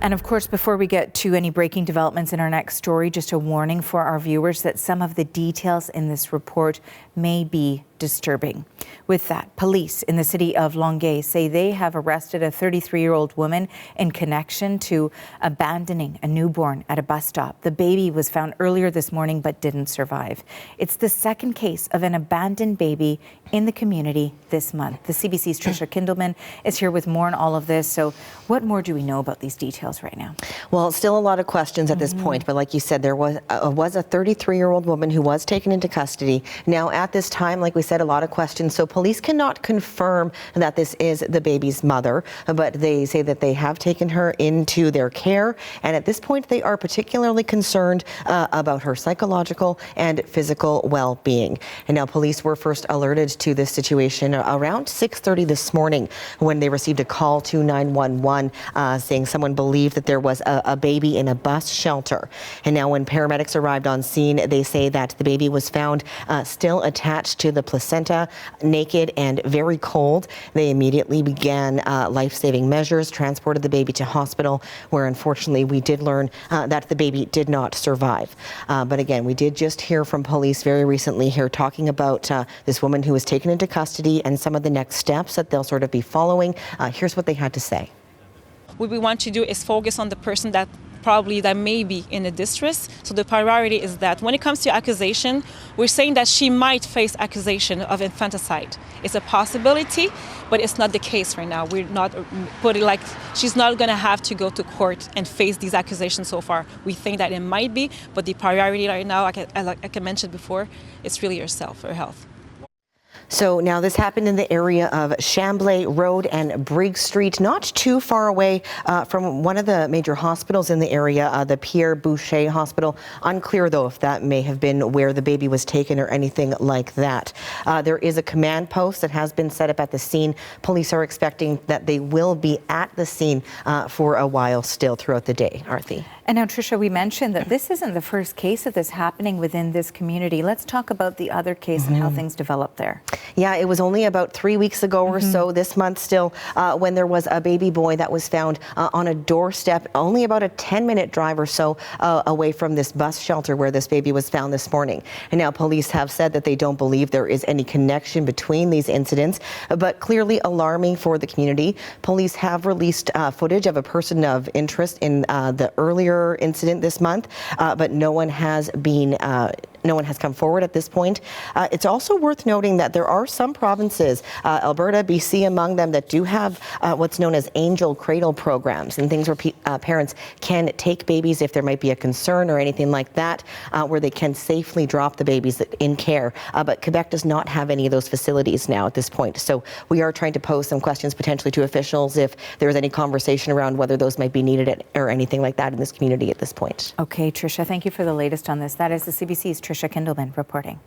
And of course, before we get to any breaking developments in our next story, just a warning for our viewers that some of the details in this report may be disturbing. With that, police in the city of Longueuil say they have arrested a 33-year-old woman in connection to abandoning a newborn at a bus stop. The baby was found earlier this morning but didn't survive. It's the second case of an abandoned baby in the community this month. The CBC's Tricia Kindleman is here with more on all of this. So what more do we know about these details right now? Well, still a lot of questions at this point, but like you said, there was a 33-year-old woman who was taken into custody. Now, at this time, like we said, a lot of questions. So police cannot confirm that this is the baby's mother, but they say that they have taken her into their care. And at this point, they are particularly concerned about her psychological and physical well-being. And now police were first alerted to this situation around 6:30 this morning when they received a call to 911 saying someone believed that there was a baby in a bus shelter. And now when paramedics arrived on scene, they say that the baby was found still attached to the placenta, naked and very cold. They immediately began life-saving measures, transported the baby to hospital, where unfortunately we did learn that the baby did not survive. But again, we did just hear from police very recently here talking about this woman who was taken into custody and some of the next steps that they'll sort of be following. Here's what they had to say. What we want to do is focus on the person that may be in a distress. So the priority is that when it comes to accusation, we're saying that she might face accusation of infanticide. It's a possibility, but it's not the case right now. We're not putting like she's not going to have to go to court and face these accusations so far. We think that it might be, but the priority right now, like I mentioned before, it's really herself, her health. So now this happened in the area of Chamblay Road and Briggs Street, not too far away from one of the major hospitals in the area, the Pierre Boucher Hospital. Unclear, though, if that may have been where the baby was taken or anything like that. There is a command post that has been set up at the scene. Police are expecting that they will be at the scene for a while still throughout the day. Arthi. And now, Tricia, we mentioned that this isn't the first case of this happening within this community. Let's talk about the other case and how things developed there. Yeah, it was only about 3 weeks ago or so this month still when there was a baby boy that was found on a doorstep only about a 10-minute drive or so away from this bus shelter where this baby was found this morning. And now police have said that they don't believe there is any connection between these incidents, but clearly alarming for the community. Police have released footage of a person of interest in the earlier incident this month, but no one has come forward at this point. It's also worth noting that there are some provinces, Alberta, BC among them, that do have what's known as angel cradle programs and things where parents can take babies if there might be a concern or anything like that, where they can safely drop the babies in care. But Quebec does not have any of those facilities now at this point. So we are trying to pose some questions potentially to officials if there is any conversation around whether those might be needed or anything like that in this community at this point. Okay, Tricia, thank you for the latest on this. That is the CBC's Tricia Kindleman reporting.